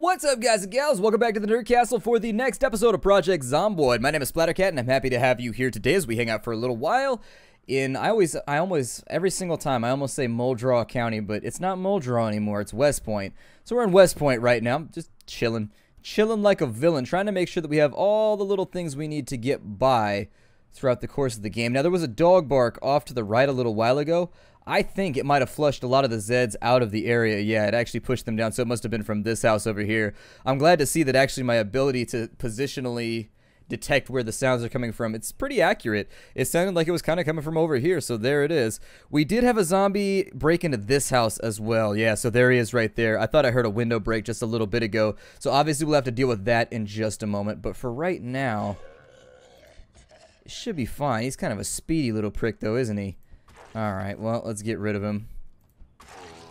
What's up, guys and gals? Welcome back to the Nerd Castle for the next episode of Project Zomboid. My name is Splattercat, and I'm happy to have you here today as we hang out for a little while. I almost every single time I almost say Muldraugh County, but it's not Muldraugh anymore. It's West Point. So we're in West Point right now, just chilling like a villain, trying to make sure that we have all the little things we need to get by throughout the course of the game. Now, there was a dog bark off to the right a little while ago. I think it might have flushed a lot of the Zeds out of the area. Yeah, it actually pushed them down, so it must have been from this house over here. I'm glad to see that actually my ability to positionally detect where the sounds are coming from, it's pretty accurate. It sounded like it was kind of coming from over here, so there it is. We did have a zombie break into this house as well. Yeah, so there he is right there. I thought I heard a window break just a little bit ago, so obviously we'll have to deal with that in just a moment. But for right now, it should be fine. He's kind of a speedy little prick though, isn't he? Alright, well, let's get rid of him.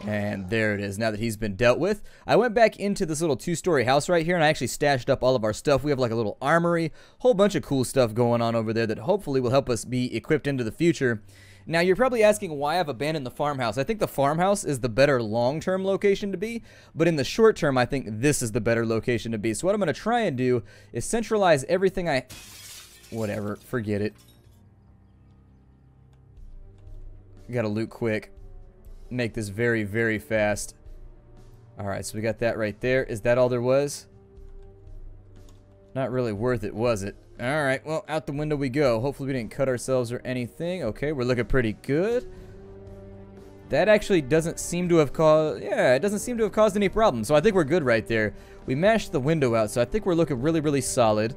And there it is, now that he's been dealt with. I went back into this little two-story house right here, and I actually stashed up all of our stuff. We have like a little armory, whole bunch of cool stuff going on over there that hopefully will help us be equipped into the future. Now, you're probably asking why I've abandoned the farmhouse. I think the farmhouse is the better long-term location to be, but in the short term, I think this is the better location to be. So what I'm going to try and do is centralize everything Whatever, forget it. Gotta loot quick. Make this very, very fast. Alright, so we got that right there. Is that all there was? Not really worth it, was it? Alright, well, out the window we go. Hopefully we didn't cut ourselves or anything. Okay, we're looking pretty good. That actually doesn't seem to have caused... Yeah, it doesn't seem to have caused any problems. So I think we're good right there. We mashed the window out, so I think we're looking really, really solid.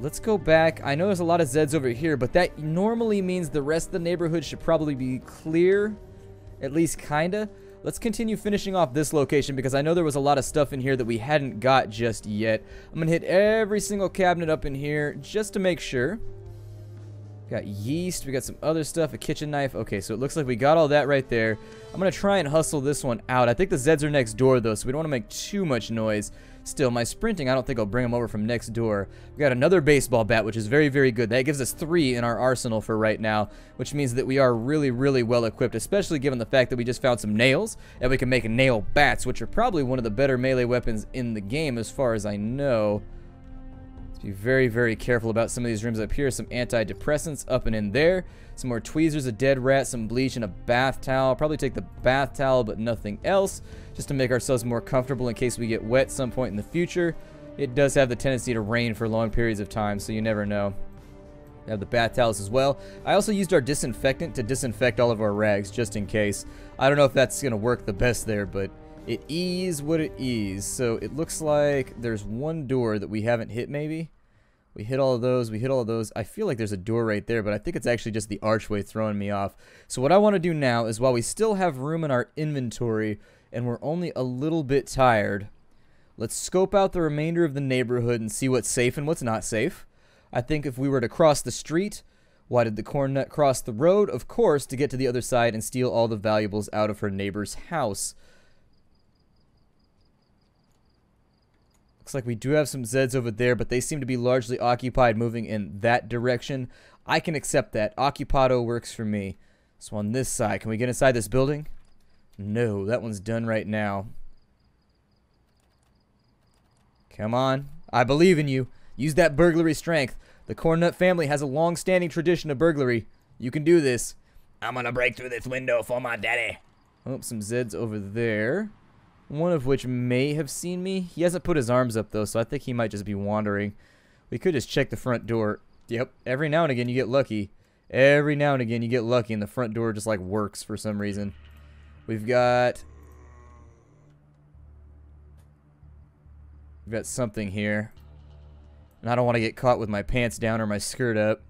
Let's go back. I know there's a lot of Zeds over here, but that normally means the rest of the neighborhood should probably be clear. At least kinda. Let's continue finishing off this location because I know there was a lot of stuff in here that we hadn't got just yet. I'm gonna hit every single cabinet up in here just to make sure. Got yeast, we got some other stuff, a kitchen knife. Okay, so it looks like we got all that right there. I'm gonna try and hustle this one out. I think the Zeds are next door though, so we don't want to make too much noise. Still, my sprinting, I don't think I'll bring them over from next door. We got another baseball bat, which is very, very good. That gives us 3 in our arsenal for right now, which means that we are really, really well equipped, especially given the fact that we just found some nails, and we can make nail bats, which are probably one of the better melee weapons in the game as far as I know. Be very, very careful about some of these rooms up here. Some antidepressants up and in there. Some more tweezers, a dead rat, some bleach, and a bath towel. I'll probably take the bath towel, but nothing else, just to make ourselves more comfortable in case we get wet some point in the future. It does have the tendency to rain for long periods of time, so you never know. We have the bath towels as well. I also used our disinfectant to disinfect all of our rags, just in case. I don't know if that's going to work the best there, but it is what it is. So it looks like there's one door that we haven't hit maybe. We hit all of those. We hit all of those. I feel like there's a door right there, but I think it's actually just the archway throwing me off. So what I want to do now is while we still have room in our inventory and we're only a little bit tired, let's scope out the remainder of the neighborhood and see what's safe and what's not safe. I think if we were to cross the street, why did the corn nut cross the road? Of course, to get to the other side and steal all the valuables out of her neighbor's house. Looks like we do have some Zeds over there, but they seem to be largely occupied moving in that direction. I can accept that. Occupado works for me. So on this side, can we get inside this building? No, that one's done right now. Come on. I believe in you. Use that burglary strength. The Cornnut family has a long-standing tradition of burglary. You can do this. I'm gonna break through this window for my daddy. Oh, some Zeds over there. One of which may have seen me. He hasn't put his arms up though, so I think he might just be wandering. We could just check the front door. Yep, every now and again you get lucky. Every now and again you get lucky and the front door just like works for some reason. We've got something here. And I don't want to get caught with my pants down or my skirt up.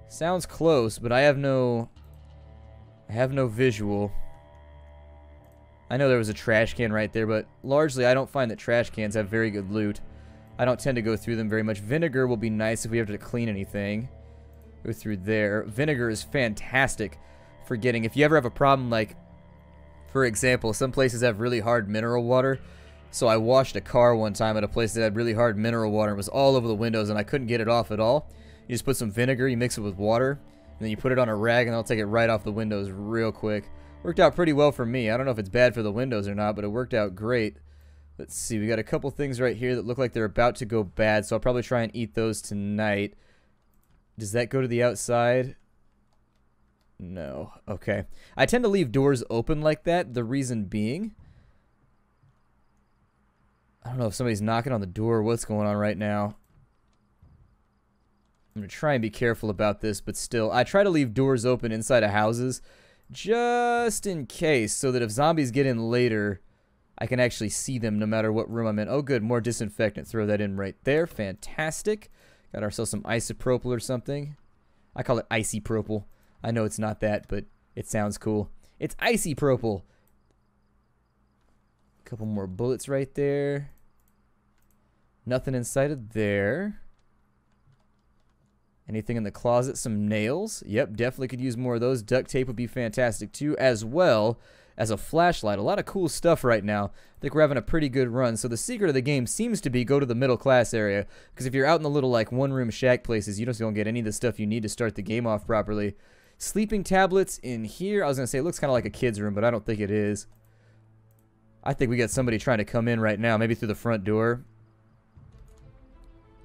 Sounds close, but I have no visual. I know there was a trash can right there, but largely I don't find that trash cans have very good loot. I don't tend to go through them very much. Vinegar will be nice if we have to clean anything. Go through there. Vinegar is fantastic for getting, if you ever have a problem, like, for example, some places have really hard mineral water. So I washed a car one time at a place that had really hard mineral water. It was all over the windows and I couldn't get it off at all. You just put some vinegar, you mix it with water, And then you put it on a rag and they'll take it right off the windows real quick. Worked out pretty well for me. I don't know if it's bad for the windows or not, but it worked out great. Let's see, we got a couple things right here that look like they're about to go bad, so I'll probably try and eat those tonight. Does that go to the outside? No. Okay. I tend to leave doors open like that, the reason being, I don't know if somebody's knocking on the door or what's going on right now. I'm going to try and be careful about this, but still, I try to leave doors open inside of houses just in case, so that if zombies get in later, I can actually see them no matter what room I'm in. Oh, good. More disinfectant. Throw that in right there. Fantastic. Got ourselves some isopropyl or something. I call it icy-propyl. I know it's not that, but it sounds cool. It's icy-propyl. Couple more bullets right there. Nothing inside of there. Anything in the closet? Some nails. Yep, definitely could use more of those. Duct tape would be fantastic too, as well as a flashlight. A lot of cool stuff right now. I think we're having a pretty good run. So the secret of the game seems to be go to the middle class area, because if you're out in the little like one-room shack places, you just don't get any of the stuff you need to start the game off properly. Sleeping tablets in here. I was going to say it looks kind of like a kid's room, but I don't think it is. I think we got somebody trying to come in right now, maybe through the front door.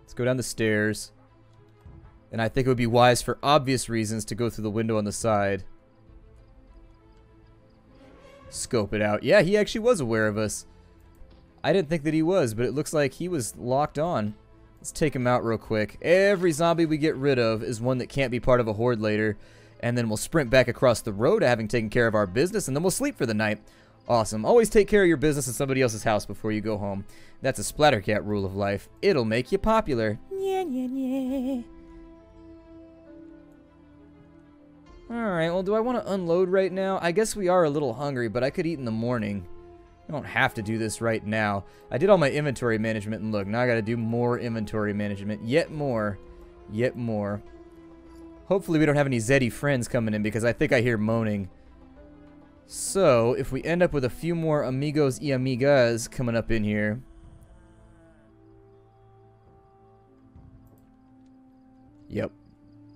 Let's go down the stairs. And I think it would be wise for obvious reasons to go through the window on the side. Scope it out. Yeah, he actually was aware of us. I didn't think that he was, but it looks like he was locked on. Let's take him out real quick. Every zombie we get rid of is one that can't be part of a horde later. And then we'll sprint back across the road having taken care of our business, and then we'll sleep for the night. Awesome. Always take care of your business in somebody else's house before you go home. That's a Splattercat rule of life. It'll make you popular. Yeah, yeah, yeah. Alright, well, do I want to unload right now? I guess we are a little hungry, but I could eat in the morning. I don't have to do this right now. I did all my inventory management, and look, now I got to do more inventory management. Yet more. Yet more. Hopefully we don't have any Zeddy friends coming in, because I think I hear moaning. So, if we end up with a few more amigos y amigas coming up in here. Yep.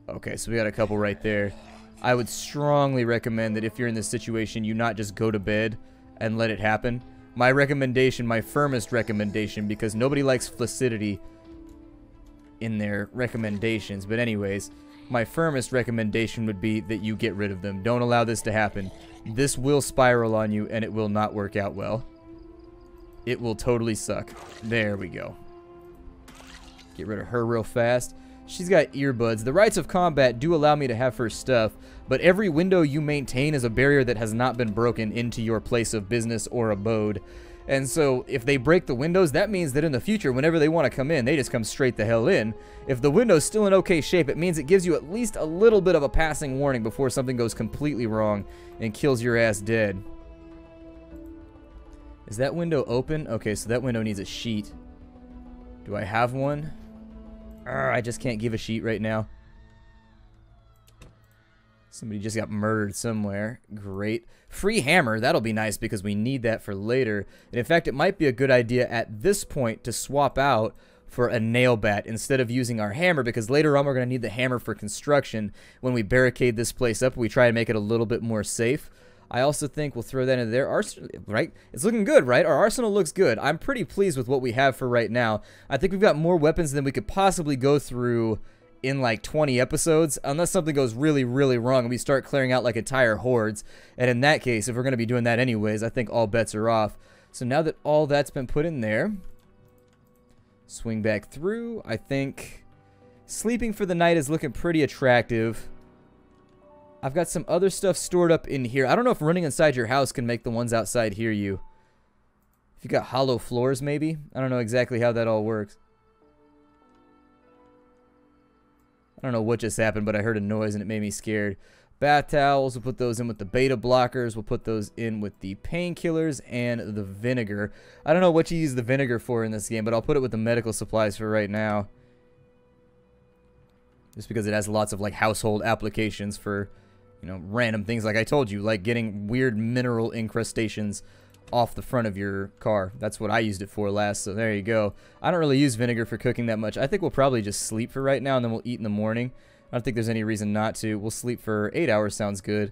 Okay, so we got a couple right there. I would strongly recommend that if you're in this situation, you not just go to bed and let it happen. My recommendation, my firmest recommendation, because nobody likes flaccidity in their recommendations. But anyways, my firmest recommendation would be that you get rid of them. Don't allow this to happen. This will spiral on you, and it will not work out well. It will totally suck. There we go. Get rid of her real fast. She's got earbuds. The rights of combat do allow me to have her stuff, but every window you maintain is a barrier that has not been broken into your place of business or abode. And so, if they break the windows, that means that in the future, whenever they want to come in, they just come straight the hell in. If the window's still in okay shape, it means it gives you at least a little bit of a passing warning before something goes completely wrong and kills your ass dead. Is that window open? Okay, so that window needs a sheet. Do I have one? I just can't give a sheet right now. Somebody just got murdered somewhere. Great. Free hammer. That'll be nice because we need that for later. And in fact, it might be a good idea at this point to swap out for a nail bat instead of using our hammer, because later on we're going to need the hammer for construction when we barricade this place up. We try to make it a little bit more safe. I also think we'll throw that into there. Right? It's looking good, right? Our arsenal looks good. I'm pretty pleased with what we have for right now. I think we've got more weapons than we could possibly go through in like 20 episodes, unless something goes really, really wrong and we start clearing out like entire hordes. And in that case, if we're going to be doing that anyways, I think all bets are off. So now that all that's been put in there, swing back through. I think sleeping for the night is looking pretty attractive. I've got some other stuff stored up in here. I don't know if running inside your house can make the ones outside hear you. If you got hollow floors, maybe? I don't know exactly how that all works. I don't know what just happened, but I heard a noise and it made me scared. Bath towels, we'll put those in with the beta blockers. We'll put those in with the painkillers and the vinegar. I don't know what you use the vinegar for in this game, but I'll put it with the medical supplies for right now. Just because it has lots of like household applications for, you know, random things like I told you, like getting weird mineral incrustations off the front of your car. That's what I used it for last, so there you go. I don't really use vinegar for cooking that much. I think we'll probably just sleep for right now and then we'll eat in the morning. I don't think there's any reason not to. We'll sleep for 8 hours. Sounds good.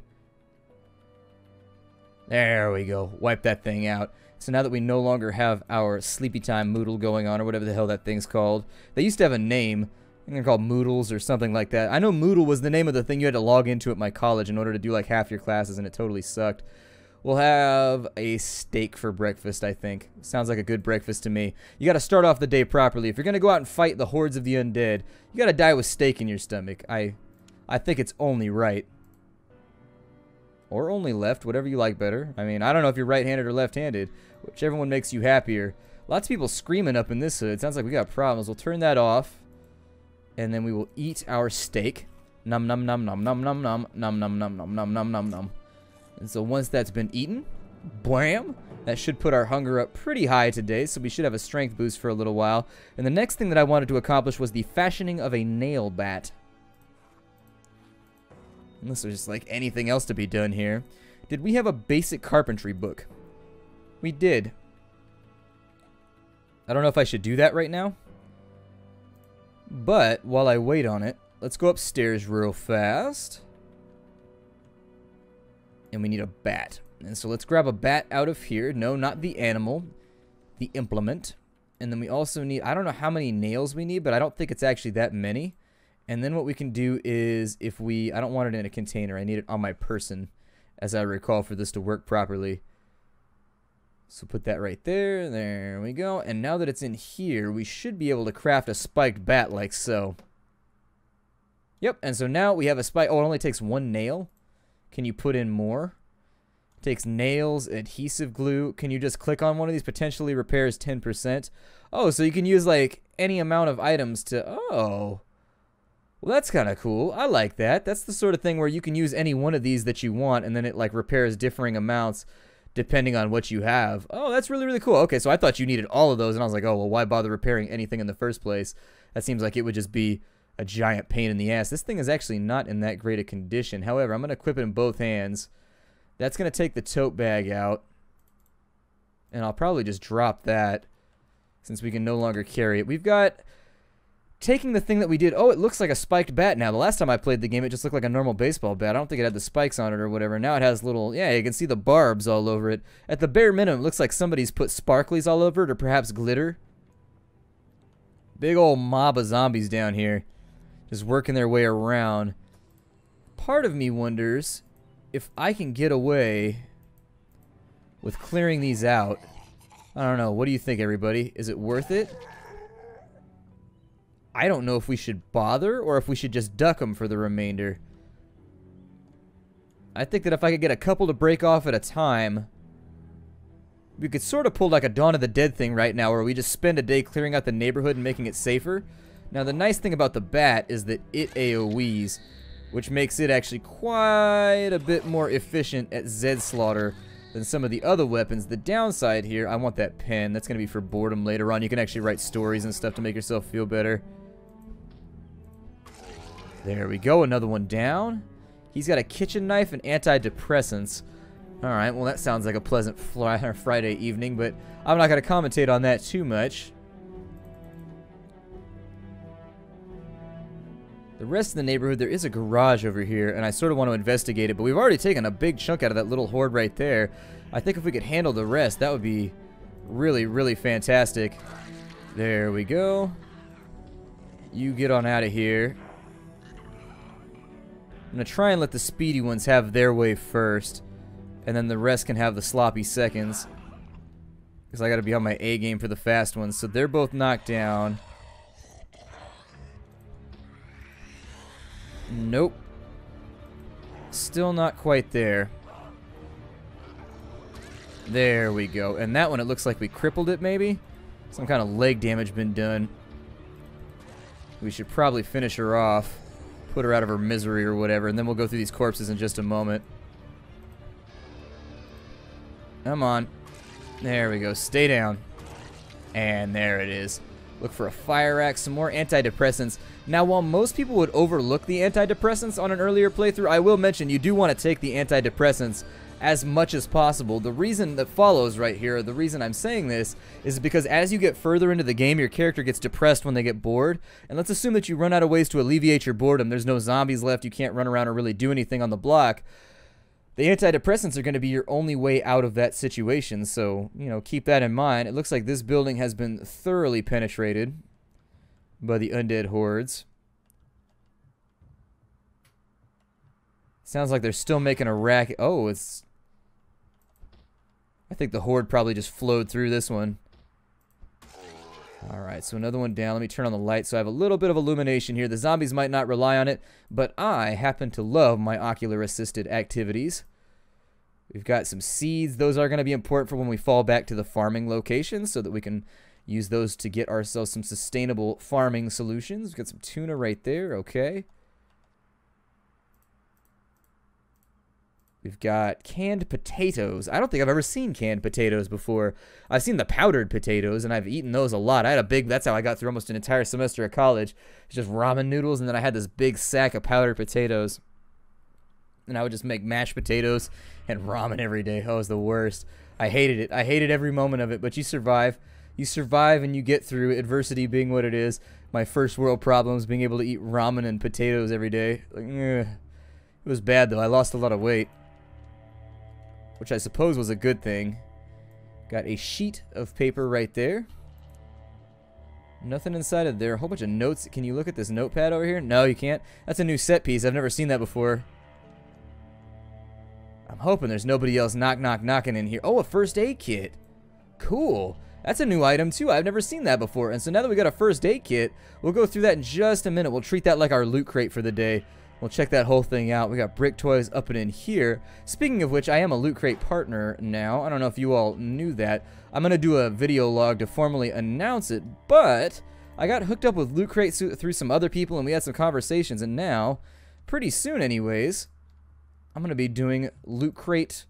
There we go. Wipe that thing out. So now that we no longer have our sleepy time Moodle going on, or whatever the hell that thing's called. They used to have a name. I think they're called Moodles or something like that. I know Moodle was the name of the thing you had to log into at my college in order to do like half your classes, and it totally sucked. We'll have a steak for breakfast, I think. Sounds like a good breakfast to me. You got to start off the day properly. If you're going to go out and fight the hordes of the undead, you got to die with steak in your stomach. I think it's only right. Or only left, whatever you like better. I mean, I don't know if you're right-handed or left-handed. Whichever one makes you happier. Lots of people screaming up in this hood. Sounds like we got problems. We'll turn that off. And then we will eat our steak. Num num num num num num num num num num num num num num num. And so once that's been eaten, blam, that should put our hunger up pretty high today, so we should have a strength boost for a little while. And the next thing that I wanted to accomplish was the fashioning of a nail bat. Unless there's just like anything else to be done here. Did we have a basic carpentry book? We did. I don't know if I should do that right now. But while I wait on it, let's go upstairs real fast. And we need a bat. And so let's grab a bat out of here. No, not the animal. The implement. And then we also need, I don't know how many nails we need, but I don't think it's actually that many. And then what we can do is, if we, I don't want it in a container. I need it on my person, as I recall, for this to work properly. So put that right there. There we go. And now that it's in here, we should be able to craft a spiked bat like so. Yep, and so now we have a spike. Oh, it only takes one nail. Can you put in more? It takes nails, adhesive glue. Can you just click on one of these? Potentially repairs 10%. Oh, so you can use like any amount of items to... Oh. Well, that's kind of cool. I like that. That's the sort of thing where you can use any one of these that you want, and then it like repairs differing amounts depending on what you have. Oh, that's really, really cool. Okay, so I thought you needed all of those, and I was like, oh, well, why bother repairing anything in the first place? That seems like it would just be a giant pain in the ass. This thing is actually not in that great a condition. However, I'm going to equip it in both hands. That's going to take the tote bag out. And I'll probably just drop that since we can no longer carry it. We've got taking the thing that we did. Oh, it looks like a spiked bat now. The last time I played the game, it just looked like a normal baseball bat. I don't think it had the spikes on it or whatever. Now it has little, yeah, you can see the barbs all over it. At the bare minimum, it looks like somebody's put sparklies all over it, or perhaps glitter. Big old mob of zombies down here, just working their way around. Part of me wonders if I can get away with clearing these out. I don't know. What do you think, everybody? Is it worth it? I don't know if we should bother or if we should just duck them for the remainder. I think that if I could get a couple to break off at a time, we could sort of pull like a Dawn of the Dead thing right now, where we just spend a day clearing out the neighborhood and making it safer. Now, the nice thing about the bat is that it AoEs, which makes it actually quite a bit more efficient at Zed slaughter than some of the other weapons. The downside here, I want that pen. That's going to be for boredom later on. You can actually write stories and stuff to make yourself feel better. There we go. Another one down. He's got a kitchen knife and antidepressants. Alright, well that sounds like a pleasant Friday evening, but I'm not going to commentate on that too much. The rest of the neighborhood, there is a garage over here, and I sort of want to investigate it, but we've already taken a big chunk out of that little horde right there. I think if we could handle the rest, that would be really, really fantastic. There we go. You get on out of here. I'm going to try and let the speedy ones have their way first, and then the rest can have the sloppy seconds, because I got to be on my A game for the fast ones. So they're both knocked down. Nope. Still not quite there. There we go. And that one, it looks like we crippled it, maybe? Some kind of leg damage been done. We should probably finish her off. Put her out of her misery or whatever. And then we'll go through these corpses in just a moment. Come on. There we go. Stay down. And there it is. Look for a fire axe, some more antidepressants. Now, while most people would overlook the antidepressants on an earlier playthrough, I will mention you do want to take the antidepressants as much as possible. The reason that follows right here, the reason I'm saying this, is because as you get further into the game, your character gets depressed when they get bored. And let's assume that you run out of ways to alleviate your boredom. There's no zombies left. You can't run around or really do anything on the block. The antidepressants are going to be your only way out of that situation. So, you know, keep that in mind. It looks like this building has been thoroughly penetrated by the undead hordes. Sounds like they're still making a racket. Oh, it's... I think the horde probably just flowed through this one. Alright, so another one down. Let me turn on the light so I have a little bit of illumination here. The zombies might not rely on it, but I happen to love my ocular-assisted activities. We've got some seeds. Those are going to be important for when we fall back to the farming locations so that we can use those to get ourselves some sustainable farming solutions. We've got some tuna right there. Okay. We've got canned potatoes. I don't think I've ever seen canned potatoes before. I've seen the powdered potatoes, and I've eaten those a lot. I had a big, that's how I got through almost an entire semester of college. It's just ramen noodles, and then I had this big sack of powdered potatoes. And I would just make mashed potatoes and ramen every day. Oh, it was the worst. I hated it. I hated every moment of it, but you survive. You survive and you get through, adversity being what it is. My first world problems, being able to eat ramen and potatoes every day. Like, it was bad, though. I lost a lot of weight, which I suppose was a good thing. Got a sheet of paper right there. Nothing inside of there. A whole bunch of notes. Can you look at this notepad over here? No, you can't. That's a new set piece. I've never seen that before. I'm hoping there's nobody else knocking in here. Oh, a first aid kit. Cool. That's a new item, too. I've never seen that before. And so now that we got a first aid kit, we'll go through that in just a minute. We'll treat that like our loot crate for the day. We'll check that whole thing out. We got brick toys up and in here. Speaking of which, I am a Loot Crate partner now. I don't know if you all knew that. I'm going to do a video log to formally announce it, but I got hooked up with Loot Crate through some other people, and we had some conversations, and now, pretty soon anyways, I'm going to be doing Loot Crate,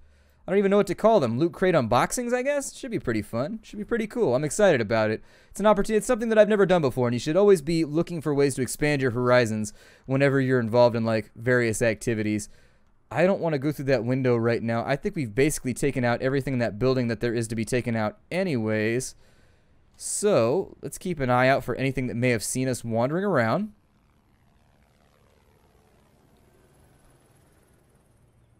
I don't even know what to call them, Loot Crate unboxings, I guess? Should be pretty fun. Should be pretty cool. I'm excited about it. It's an opportunity. It's something that I've never done before, and you should always be looking for ways to expand your horizons whenever you're involved in, like, various activities. I don't want to go through that window right now. I think we've basically taken out everything in that building that there is to be taken out anyways. So, let's keep an eye out for anything that may have seen us wandering around.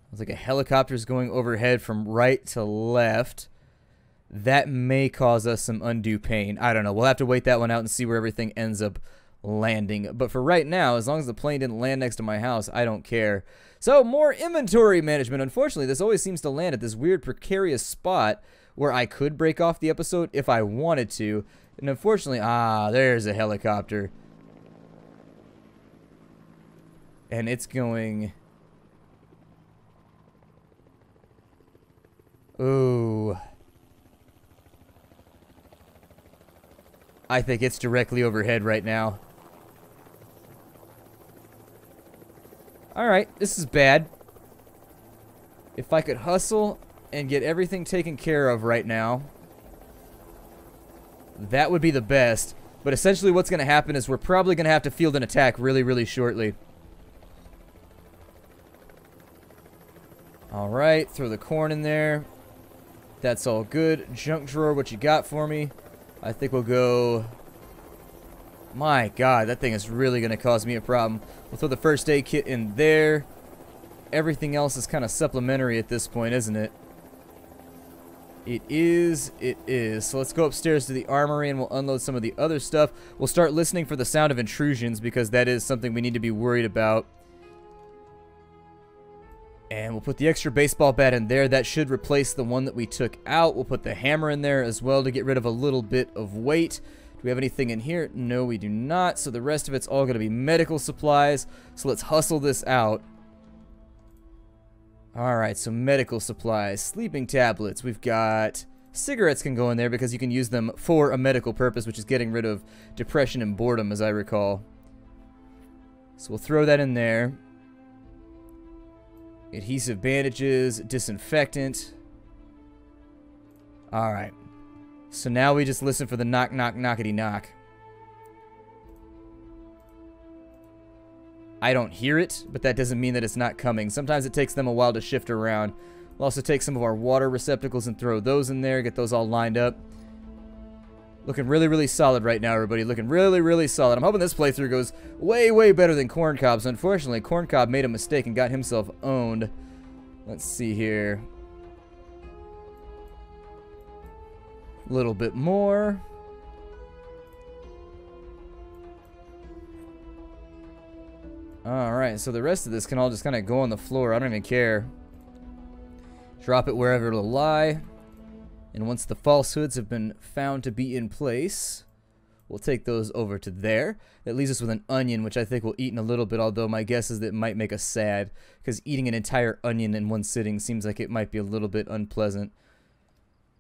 It's like a helicopter's going overhead from right to left. That may cause us some undue pain. I don't know. We'll have to wait that one out and see where everything ends up landing. But for right now, as long as the plane didn't land next to my house, I don't care. So, more inventory management. Unfortunately, this always seems to land at this weird precarious spot where I could break off the episode if I wanted to. And unfortunately, there's a helicopter. And it's going... Ooh. I think it's directly overhead right now. Alright, this is bad. If I could hustle and get everything taken care of right now, that would be the best. But essentially what's going to happen is we're probably going to have to field an attack really, really shortly. Alright, throw the corn in there. That's all good. Junk drawer, what you got for me? I think we'll go... My God, that thing is really going to cause me a problem. We'll throw the first aid kit in there. Everything else is kind of supplementary at this point, isn't it? It is. It is. So let's go upstairs to the armory and we'll unload some of the other stuff. We'll start listening for the sound of intrusions because that is something we need to be worried about. And we'll put the extra baseball bat in there. That should replace the one that we took out. We'll put the hammer in there as well to get rid of a little bit of weight. Do we have anything in here? No, we do not. So the rest of it's all going to be medical supplies. So let's hustle this out. Alright, so medical supplies. Sleeping tablets. We've got... Cigarettes can go in there because you can use them for a medical purpose, which is getting rid of depression and boredom, as I recall. So we'll throw that in there. Adhesive bandages, disinfectant. Alright. So now we just listen for the knock, knock, knockety knock. I don't hear it, but that doesn't mean that it's not coming. Sometimes it takes them a while to shift around. We'll also take some of our water receptacles and throw those in there, get those all lined up. Looking really, really solid right now, everybody. Looking really, really solid. I'm hoping this playthrough goes way, way better than Corncob's. Unfortunately, Corncob made a mistake and got himself owned. Let's see here. A little bit more. Alright, so the rest of this can all just kind of go on the floor. I don't even care. Drop it wherever it'll lie. And once the falsehoods have been found to be in place, we'll take those over to there. That leaves us with an onion, which I think we'll eat in a little bit, although my guess is that it might make us sad, because eating an entire onion in one sitting seems like it might be a little bit unpleasant.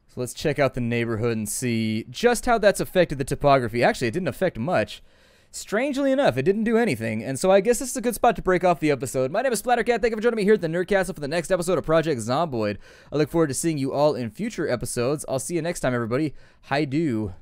So let's check out the neighborhood and see just how that's affected the topography. Actually, it didn't affect much. Strangely enough, it didn't do anything, and so I guess this is a good spot to break off the episode. My name is Splattercat. Thank you for joining me here at the Nerd Castle for the next episode of Project Zomboid. I look forward to seeing you all in future episodes. I'll see you next time, everybody. Hi-do.